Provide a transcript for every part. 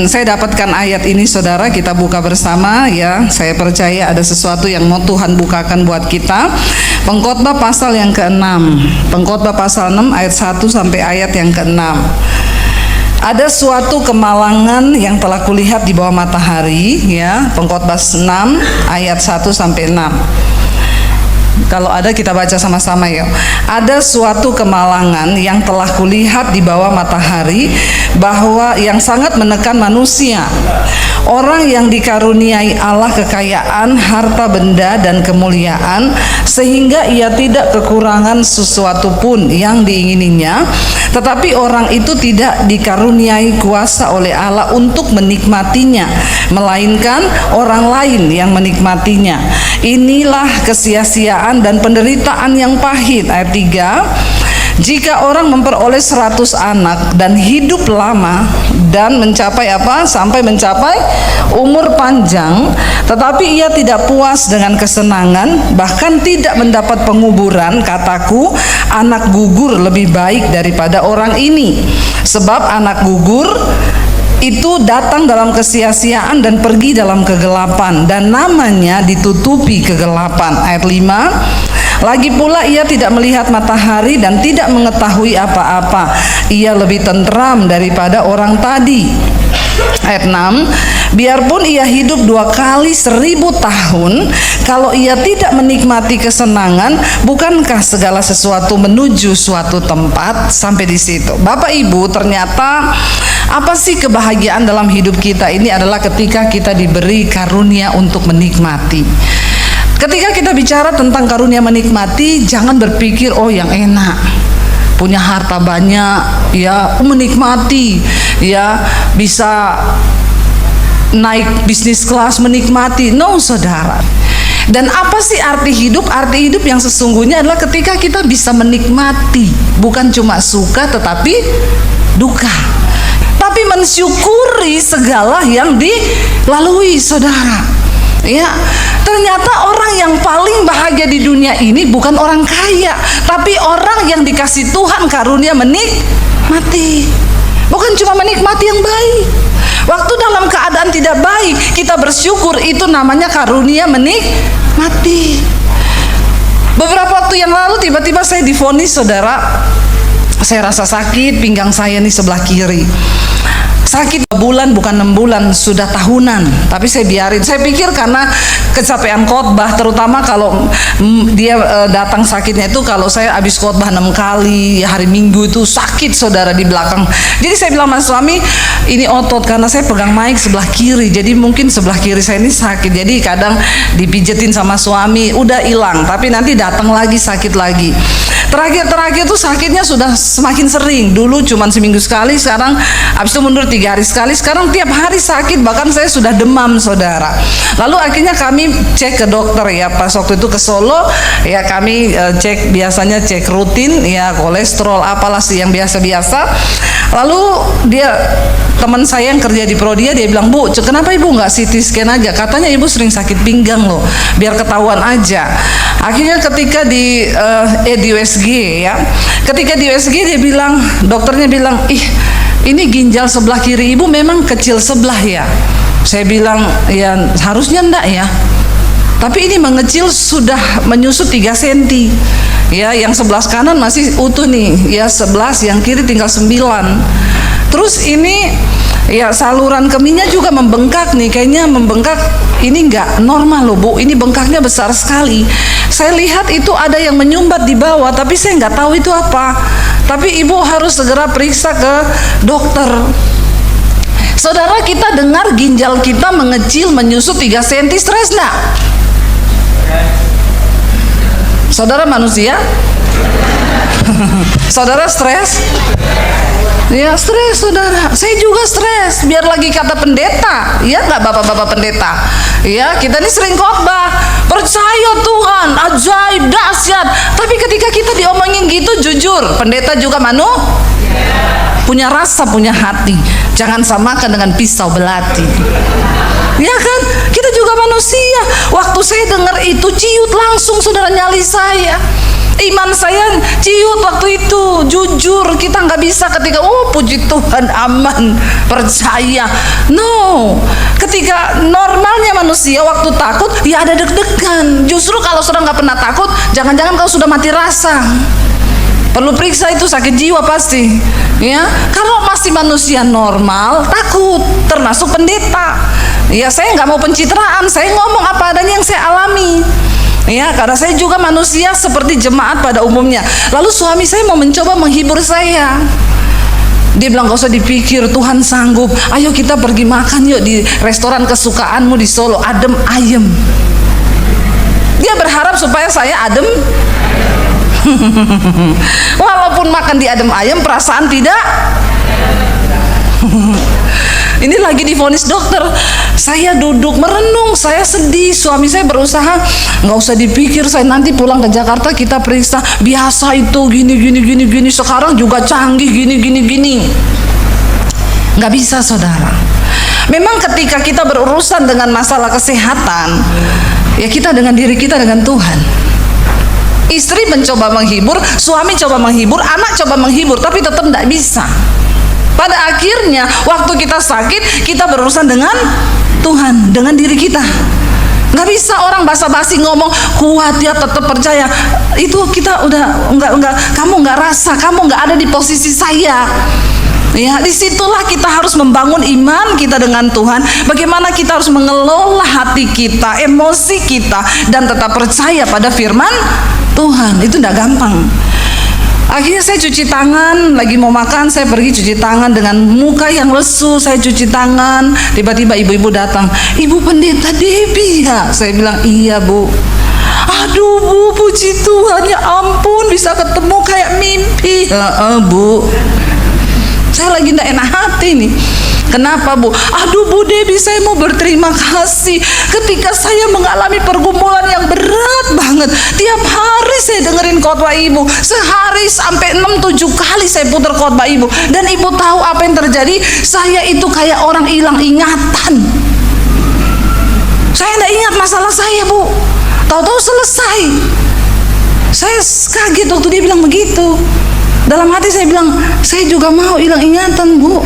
Saya dapatkan ayat ini saudara, kita buka bersama ya. Saya percaya ada sesuatu yang mau Tuhan bukakan buat kita. Pengkhotbah pasal yang ke-6. Pengkhotbah pasal 6 ayat 1 sampai ayat yang ke-6. Ada suatu kemalangan yang telah kulihat di bawah matahari ya. Pengkhotbah 6 ayat 1 sampai 6. Kalau ada kita baca sama-sama ya. Ada suatu kemalangan yang telah kulihat di bawah matahari, bahwa yang sangat menekan manusia. Orang yang dikaruniai Allah kekayaan, harta benda dan kemuliaan, sehingga ia tidak kekurangan sesuatu pun yang diingininya. Tetapi orang itu tidak dikaruniai kuasa oleh Allah untuk menikmatinya, melainkan orang lain yang menikmatinya. Inilah kesia-siaan dan penderitaan yang pahit. Ayat 3. Jika orang memperoleh 100 anak dan hidup lama dan mencapai apa? Sampai mencapai umur panjang, tetapi ia tidak puas dengan kesenangan, bahkan tidak mendapat penguburan, kataku, anak gugur lebih baik daripada orang ini. Sebab anak gugur itu datang dalam kesia-siaan dan pergi dalam kegelapan, dan namanya ditutupi kegelapan. Ayat 5. Lagi pula ia tidak melihat matahari dan tidak mengetahui apa-apa. Ia lebih tentram daripada orang tadi. Ayat 6. Biarpun ia hidup 2 kali 1000 tahun, kalau ia tidak menikmati kesenangan, bukankah segala sesuatu menuju suatu tempat? Sampai di situ. Bapak Ibu, ternyata apa sih kebahagiaan dalam hidup kita ini adalah ketika kita diberi karunia untuk menikmati. Ketika kita bicara tentang karunia menikmati, jangan berpikir oh yang enak, punya harta banyak, ya menikmati, ya bisa naik bisnis kelas menikmati. No saudara. Dan apa sih arti hidup? Arti hidup yang sesungguhnya adalah ketika kita bisa menikmati, bukan cuma suka tetapi duka, tapi mensyukuri segala yang dilalui saudara. Ya, ternyata orang yang paling bahagia di dunia ini bukan orang kaya, tapi orang yang dikasih Tuhan karunia menikmati. Bukan cuma menikmati yang baik. Waktu dalam keadaan tidak baik, kita bersyukur, itu namanya karunia menikmati. Beberapa waktu yang lalu tiba-tiba saya divonis saudara. Saya rasa sakit, pinggang saya nih sebelah kiri. Sakit 2 bulan, bukan 6 bulan, sudah tahunan. Tapi saya biarin. Saya pikir karena kecapean khotbah, terutama kalau dia datang sakitnya itu kalau saya habis khotbah 6 kali hari Minggu itu sakit saudara di belakang. Jadi saya bilang sama suami, ini otot karena saya pegang mic sebelah kiri. Jadi mungkin sebelah kiri saya ini sakit. Jadi kadang dipijetin sama suami, udah hilang. Tapi nanti datang lagi sakit lagi. Terakhir tuh sakitnya sudah semakin sering. Dulu cuma seminggu sekali, sekarang habis itu mundur 3 hari sekali, sekarang tiap hari sakit, bahkan saya sudah demam saudara. Lalu akhirnya kami cek ke dokter ya, pas waktu itu ke Solo ya, kami cek, biasanya cek rutin ya, kolesterol apalah sih yang biasa-biasa. Lalu teman saya yang kerja di Prodia, dia bilang, Bu, kenapa ibu nggak CT scan aja? Katanya ibu sering sakit pinggang loh, biar ketahuan aja. Akhirnya ketika di USG ya, ketika di USG dia bilang, dokternya bilang, ih ini ginjal sebelah kiri ibu memang kecil sebelah ya. Saya bilang, ya harusnya enggak ya, tapi ini mengecil sudah menyusut 3 cm ya, yang sebelah kanan masih utuh nih ya, 11, yang kiri tinggal 9. Terus ini ya saluran kemihnya juga membengkak nih, kayaknya membengkak. Ini nggak normal loh Bu, ini bengkaknya besar sekali. Saya lihat itu ada yang menyumbat di bawah, tapi saya nggak tahu itu apa. Tapi ibu harus segera periksa ke dokter. Saudara, kita dengar ginjal kita mengecil, menyusut 3 cm, stres nggak? Saudara manusia? Saudara stres? Ya stres saudara, saya juga stres. Biar lagi kata pendeta, ya nggak bapak-bapak pendeta? Ya kita ini sering khotbah, percaya Tuhan, ajaib, dahsyat. Tapi ketika kita diomongin gitu, jujur, pendeta juga punya rasa, punya hati. Jangan samakan dengan pisau belati. Ya kan, kita juga manusia. Waktu saya dengar itu ciut langsung saudara nyali saya. Iman saya ciut waktu itu, jujur. Kita nggak bisa ketika puji Tuhan aman, percaya. No, ketika normalnya manusia waktu takut ya ada deg-degan. Justru kalau sudah nggak pernah takut, jangan-jangan kau sudah mati rasa. Perlu periksa itu, sakit jiwa pasti. Ya, kalau masih manusia normal takut, termasuk pendeta. Ya, saya nggak mau pencitraan, saya ngomong apa adanya yang saya alami. Ya, karena saya juga manusia seperti jemaat pada umumnya. Lalu suami saya mau mencoba menghibur saya. Dia bilang, gak usah dipikir, Tuhan sanggup. Ayo kita pergi makan yuk di restoran kesukaanmu di Solo, adem ayem. Dia berharap supaya saya adem. Walaupun makan di adem ayem, perasaan tidak. Ini lagi divonis dokter. Saya duduk merenung, saya sedih. Suami saya berusaha, nggak usah dipikir, saya nanti pulang ke Jakarta kita periksa. Biasa itu gini. Sekarang juga canggih gini. Nggak bisa, saudara. Memang ketika kita berurusan dengan masalah kesehatan, ya kita dengan diri kita, dengan Tuhan. Istri mencoba menghibur, suami coba menghibur, anak coba menghibur, tapi tetap tidak bisa. Pada akhirnya waktu kita sakit, kita berurusan dengan Tuhan, dengan diri kita. Nggak bisa orang basa-basi ngomong kuat ya, tetap percaya. Itu kita udah nggak, kamu nggak rasa, kamu nggak ada di posisi saya. Ya, disitulah kita harus membangun iman kita dengan Tuhan. Bagaimana kita harus mengelola hati kita, emosi kita, dan tetap percaya pada firman Tuhan. Itu tidak gampang. Akhirnya saya cuci tangan, lagi mau makan, saya pergi cuci tangan dengan muka yang lesu. Saya cuci tangan, tiba-tiba ibu-ibu datang. Ibu Pendeta Debbie ya? Saya bilang, iya Bu. Aduh Bu, puji Tuhan, ya ampun bisa ketemu kayak mimpi. Bu, saya lagi tidak enak hati nih. Kenapa Bu? Aduh Bu Debbie, saya mau berterima kasih. Ketika saya mengalami pergumulan yang berat banget, tiap hari saya dengerin khotbah Ibu. Sehari sampai 6-7 kali saya putar khotbah Ibu. Dan Ibu tahu apa yang terjadi? Saya itu kayak orang hilang ingatan. Saya tidak ingat masalah saya Bu. Tahu-tahu selesai. Saya kaget waktu dia bilang begitu. Dalam hati saya bilang, saya juga mau hilang ingatan Bu.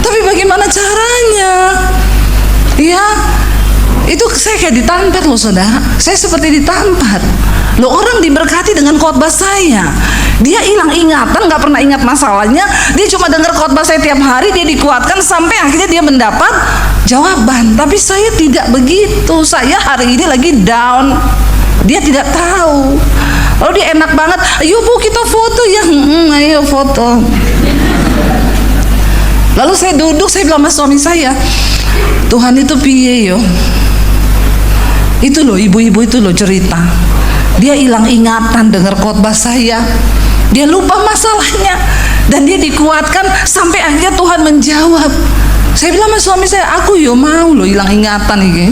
Tapi bagaimana caranya? Ya, itu saya kayak ditampar loh saudara. Saya seperti ditampar. Loh, orang diberkati dengan khotbah saya. Dia hilang ingatan, nggak pernah ingat masalahnya. Dia cuma dengar khotbah saya tiap hari, dia dikuatkan sampai akhirnya dia mendapat jawaban. Tapi saya tidak begitu. Saya hari ini lagi down. Dia tidak tahu. Lalu dia enak banget, ayo Bu kita foto ya. Ayo foto. Lalu saya duduk, saya bilang sama suami saya, Tuhan itu piye yo. Itu loh ibu-ibu itu loh cerita. Dia hilang ingatan dengar khotbah saya. Dia lupa masalahnya dan dia dikuatkan sampai akhirnya Tuhan menjawab. Saya bilang sama suami saya, aku yo mau loh hilang ingatan ini.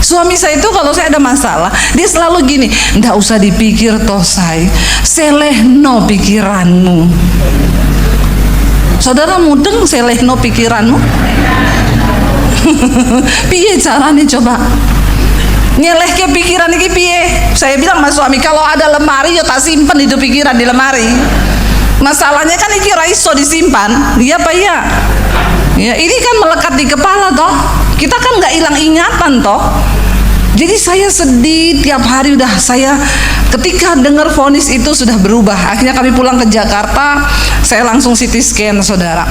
Suami saya itu kalau saya ada masalah, dia selalu gini, ndak usah dipikir toh say, selehno pikiranmu. Saudara mudeng selehno pikiranmu? Piye caranya coba? Nyeleh ke pikiran ini piye? Saya bilang sama suami, kalau ada lemari ya tak simpen itu pikiran di lemari. Masalahnya kan ini raiso disimpan, iya apa iya? Ya, ini kan melekat di kepala toh. Kita kan nggak hilang ingatan toh. Jadi saya sedih tiap hari. Udah saya ketika dengar vonis itu sudah berubah. Akhirnya kami pulang ke Jakarta, saya langsung CT scan saudara.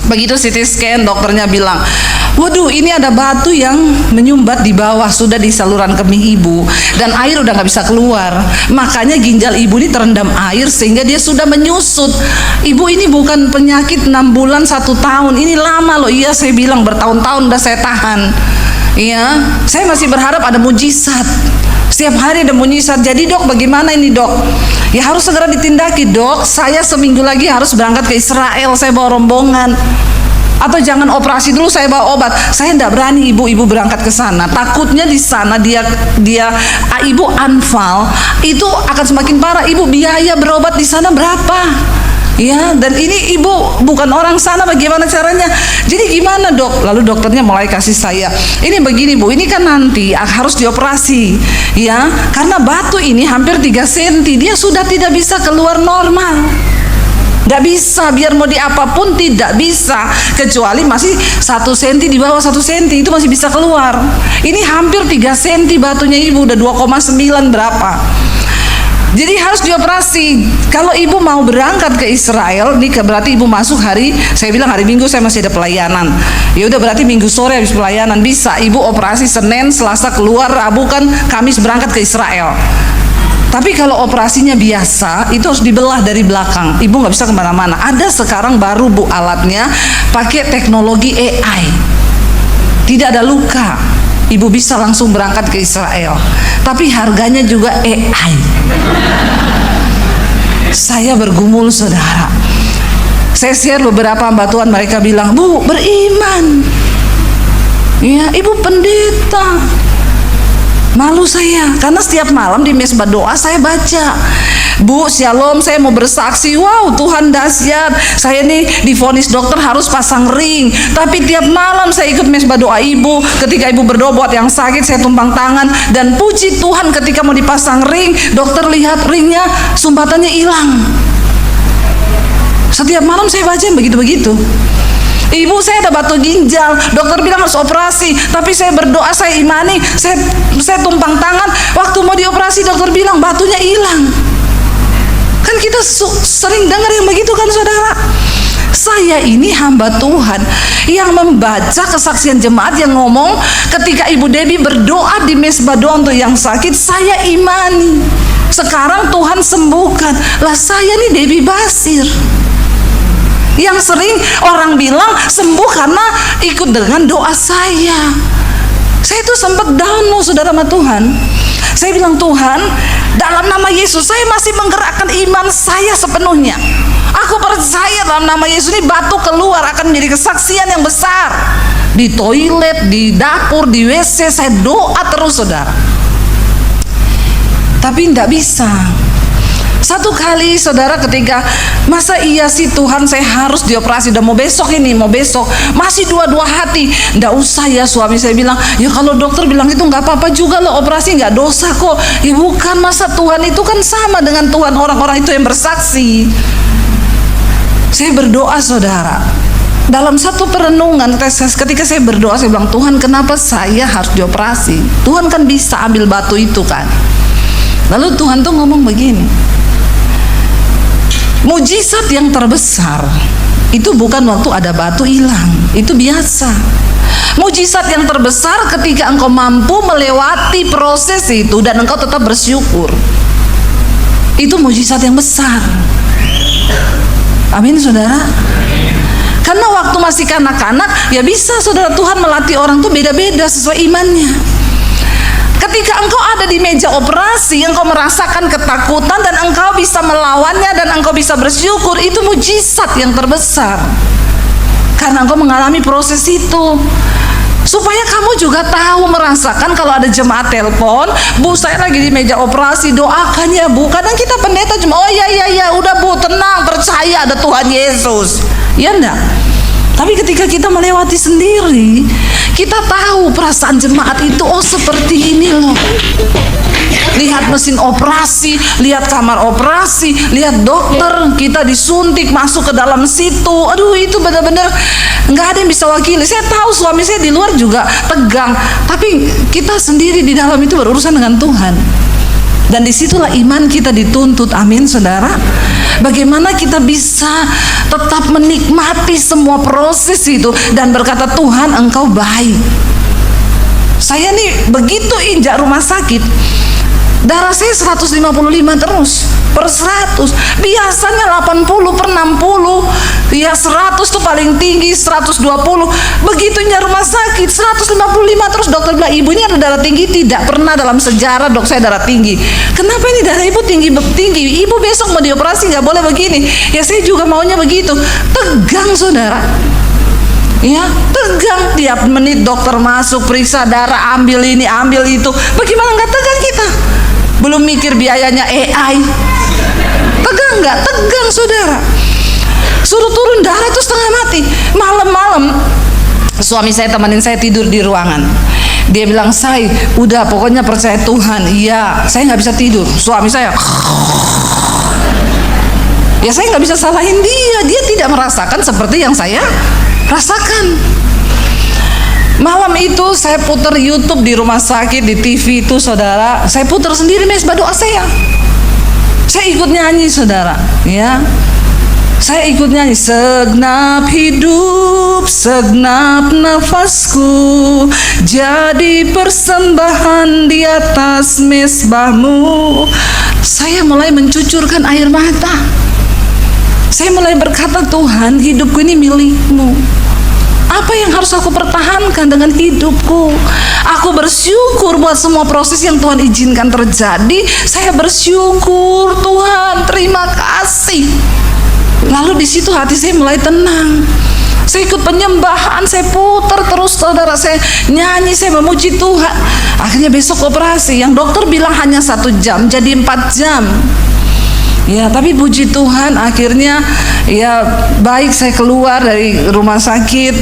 Begitu CT scan dokternya bilang, waduh ini ada batu yang menyumbat di bawah, sudah di saluran kemih ibu dan air udah nggak bisa keluar. Makanya ginjal ibu ini terendam air sehingga dia sudah menyusut. Ibu ini bukan penyakit 6 bulan 1 tahun, ini lama loh. Iya saya bilang bertahun-tahun udah saya tahan. Iya, saya masih berharap ada mujizat. Setiap hari ada mujizat. Jadi dok, bagaimana ini dok? Ya harus segera ditindaki dok. Saya seminggu lagi harus berangkat ke Israel. Saya bawa rombongan. Atau jangan operasi dulu, saya bawa obat. Saya tidak berani ibu-ibu berangkat ke sana. Takutnya di sana ibu anfal itu akan semakin parah. Ibu biaya berobat di sana berapa? Ya, dan ini ibu bukan orang sana, bagaimana caranya? Jadi gimana dok? Lalu dokternya mulai kasih saya, ini begini bu, ini kan nanti harus dioperasi, ya, karena batu ini hampir 3 cm, dia sudah tidak bisa keluar normal. Nggak bisa, biar mau diapapun tidak bisa, kecuali masih 1 cm, di bawah 1 cm itu masih bisa keluar. Ini hampir 3 cm batunya ibu, udah 2,9 berapa. Jadi harus dioperasi. Kalau ibu mau berangkat ke Israel, ini berarti ibu masuk hari, saya bilang hari Minggu saya masih ada pelayanan. Ya udah berarti Minggu sore habis pelayanan bisa. Ibu operasi Senin, Selasa keluar, Rabu kan Kamis berangkat ke Israel. Tapi kalau operasinya biasa, itu harus dibelah dari belakang. Ibu nggak bisa kemana-mana. Ada sekarang baru bu alatnya, pakai teknologi AI. Tidak ada luka. Ibu bisa langsung berangkat ke Israel. Tapi harganya juga AI. Saya bergumul saudara. Saya share beberapa bantuan, mereka bilang, bu beriman. Ya, ibu pendeta. Malu saya, karena setiap malam di mesbah doa saya baca, bu shalom saya mau bersaksi, wow Tuhan dahsyat, saya nih divonis dokter harus pasang ring, tapi tiap malam saya ikut mesbah doa ibu, ketika ibu berdoa buat yang sakit saya tumpang tangan, dan puji Tuhan ketika mau dipasang ring, dokter lihat ringnya sumbatannya hilang. Setiap malam saya baca begitu-begitu. Ibu saya ada batu ginjal, dokter bilang harus operasi, tapi saya berdoa, saya imani, saya tumpang tangan, waktu mau dioperasi dokter bilang batunya hilang. Kan kita sering dengar yang begitu kan saudara. Saya ini hamba Tuhan yang membaca kesaksian jemaat yang ngomong ketika Ibu Debbie berdoa di mesbah doa untuk yang sakit, saya imani. Sekarang Tuhan sembuhkan. Lah saya nih Debbie Basir yang sering orang bilang sembuh karena ikut dengan doa saya. Saya itu sempat down loh saudara sama Tuhan. Saya bilang, Tuhan, dalam nama Yesus saya masih menggerakkan iman saya sepenuhnya. Aku percaya dalam nama Yesus ini batu keluar akan menjadi kesaksian yang besar. Di toilet, di dapur, di WC saya doa terus saudara. Tapi tidak bisa. Satu kali saudara ketika, masa iya sih Tuhan saya harus dioperasi, udah mau besok ini, mau besok, masih dua-dua hati, nggak usah ya. Suami saya bilang, ya kalau dokter bilang itu nggak apa-apa juga loh, operasi nggak dosa kok. Ya bukan, masa Tuhan itu kan sama dengan Tuhan orang-orang itu yang bersaksi. Saya berdoa saudara, dalam satu perenungan ketika saya berdoa, saya bilang, Tuhan kenapa saya harus dioperasi? Tuhan kan bisa ambil batu itu kan. Lalu Tuhan tuh ngomong begini, mujizat yang terbesar itu bukan waktu ada batu hilang, itu biasa. Mujizat yang terbesar ketika engkau mampu melewati proses itu dan engkau tetap bersyukur. Itu mujizat yang besar. Amin saudara. Karena waktu masih kanak-kanak ya bisa saudara, Tuhan melatih orang tuh beda-beda sesuai imannya. Ketika engkau ada di meja operasi, engkau merasakan ketakutan dan engkau bisa melawannya dan engkau bisa bersyukur, itu mujizat yang terbesar. Karena engkau mengalami proses itu. Supaya kamu juga tahu, merasakan kalau ada jemaat telepon, bu saya lagi di meja operasi, doakan ya bu. Kadang kita pendeta cuma, oh ya udah bu tenang, percaya ada Tuhan Yesus. Ya enggak? Tapi ketika kita melewati sendiri, kita tahu perasaan jemaat itu, oh seperti ini loh. Lihat mesin operasi, lihat kamar operasi, lihat dokter, kita disuntik masuk ke dalam situ. Aduh itu benar-benar nggak ada yang bisa wakili. Saya tahu suami saya di luar juga tegang, tapi kita sendiri di dalam itu berurusan dengan Tuhan. Dan disitulah iman kita dituntut. Amin saudara. Bagaimana kita bisa tetap menikmati semua proses itu dan berkata, Tuhan engkau baik. Saya nih begitu injak rumah sakit, darah saya 155 terus per 100, biasanya 80 per 60, ya 100 tuh paling tinggi, 120. Begitunya rumah sakit 155 terus. Dokter bilang, ibu ini ada darah tinggi? Tidak pernah dalam sejarah dok saya darah tinggi. Kenapa ini darah ibu tinggi? Ibu besok mau dioperasi nggak boleh begini. Ya saya juga maunya begitu. Tegang saudara. Ya, tegang. Tiap menit dokter masuk, periksa darah, ambil ini, ambil itu. Bagaimana nggak tegang kita? Belum mikir biayanya AI. Tegang nggak? Tegang saudara. suruh turun darah itu setengah mati. Malam-malam suami saya temenin saya tidur di ruangan. Dia bilang, "Say, udah pokoknya percaya Tuhan." Iya, saya nggak bisa tidur. Suami saya, ya saya nggak bisa salahin dia. Dia tidak merasakan seperti yang saya rasakan. Malam itu saya putar YouTube di rumah sakit, di TV itu saudara. Saya putar sendiri mesbah doa saya. Saya ikut nyanyi saudara, ya. Saya ikut nyanyi, segenap hidup, segenap nafasku jadi persembahan di atas mesbahmu. Saya mulai mencucurkan air mata. Saya mulai berkata, Tuhan, hidupku ini milikmu. Apa yang harus aku pertahankan dengan hidupku? Aku bersyukur buat semua proses yang Tuhan izinkan terjadi. Saya bersyukur, Tuhan, terima kasih. Lalu di situ hati saya mulai tenang. Saya ikut penyembahan, saya putar terus saudara, saya nyanyi, saya memuji Tuhan. Akhirnya besok operasi, yang dokter bilang hanya 1 jam, jadi 4 jam. Ya, tapi puji Tuhan akhirnya ya baik, saya keluar dari rumah sakit.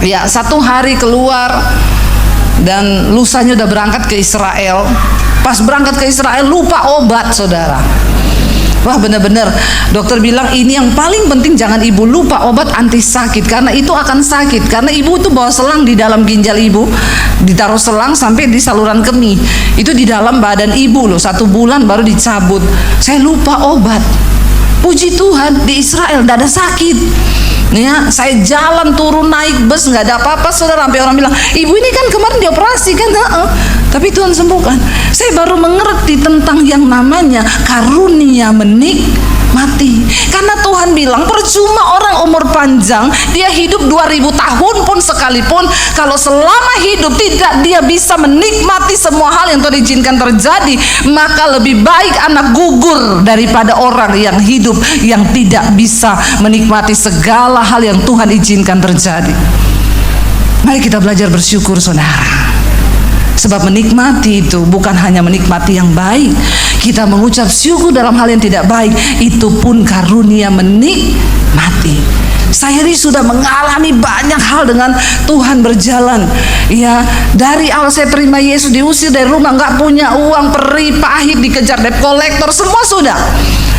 Ya, 1 hari keluar dan lusanya udah berangkat ke Israel. Pas berangkat ke Israel lupa obat saudara. Wah, benar-benar dokter bilang ini yang paling penting, jangan ibu lupa obat anti sakit, karena itu akan sakit. Karena ibu itu bawa selang di dalam ginjal ibu, ditaruh selang sampai di saluran kemih, itu di dalam badan ibu loh, 1 bulan baru dicabut. Saya lupa obat. Puji Tuhan di Israel tidak ada sakit. Ya, saya jalan turun naik bus nggak ada apa-apa saudara. Sampai orang bilang, ibu ini kan kemarin dioperasi kan? Tapi Tuhan sembuhkan. Saya baru mengerti tentang yang namanya karunia menikmati. Karena Tuhan bilang percuma orang umur panjang, dia hidup 2000 tahun pun sekalipun, kalau selama hidup tidak dia bisa menikmati semua hal yang Tuhan izinkan terjadi, maka lebih baik anak gugur daripada orang yang hidup yang tidak bisa menikmati segala hal yang Tuhan izinkan terjadi. Mari kita belajar bersyukur saudara. Sebab menikmati itu bukan hanya menikmati yang baik, kita mengucap syukur dalam hal yang tidak baik, itu pun karunia menikmati. Saya ini sudah mengalami banyak hal dengan Tuhan berjalan. Ya, dari awal saya terima Yesus, diusir dari rumah, nggak punya uang, perih, pahit, dikejar debt collector, semua sudah.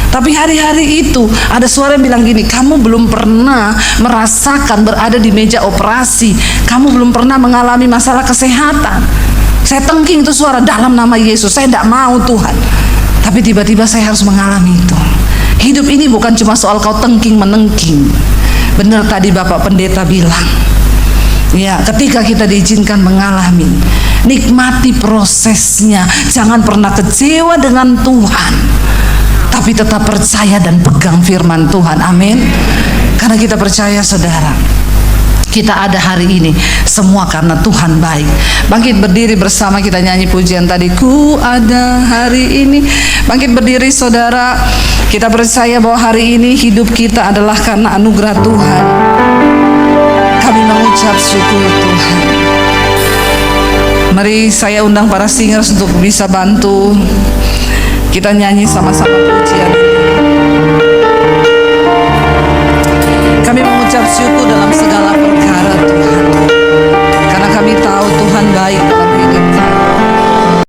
Tapi hari-hari itu ada suara yang bilang gini, kamu belum pernah merasakan berada di meja operasi, kamu belum pernah mengalami masalah kesehatan. Saya tengking itu suara, dalam nama Yesus saya tidak mau Tuhan. Tapi tiba-tiba saya harus mengalami itu. Hidup ini bukan cuma soal kau tengking menengking. Benar tadi Bapak Pendeta bilang, ya, ketika kita diizinkan mengalami, nikmati prosesnya. Jangan pernah kecewa dengan Tuhan, tapi tetap percaya dan pegang firman Tuhan. Amin. Karena kita percaya saudara, kita ada hari ini semua karena Tuhan baik. Bangkit berdiri bersama, kita nyanyi pujian tadi, ku ada hari ini. Bangkit berdiri saudara. Kita percaya bahwa hari ini hidup kita adalah karena anugerah Tuhan. Kami mengucap syukur Tuhan. Mari saya undang para singers untuk bisa bantu kita nyanyi sama-sama pujian ini.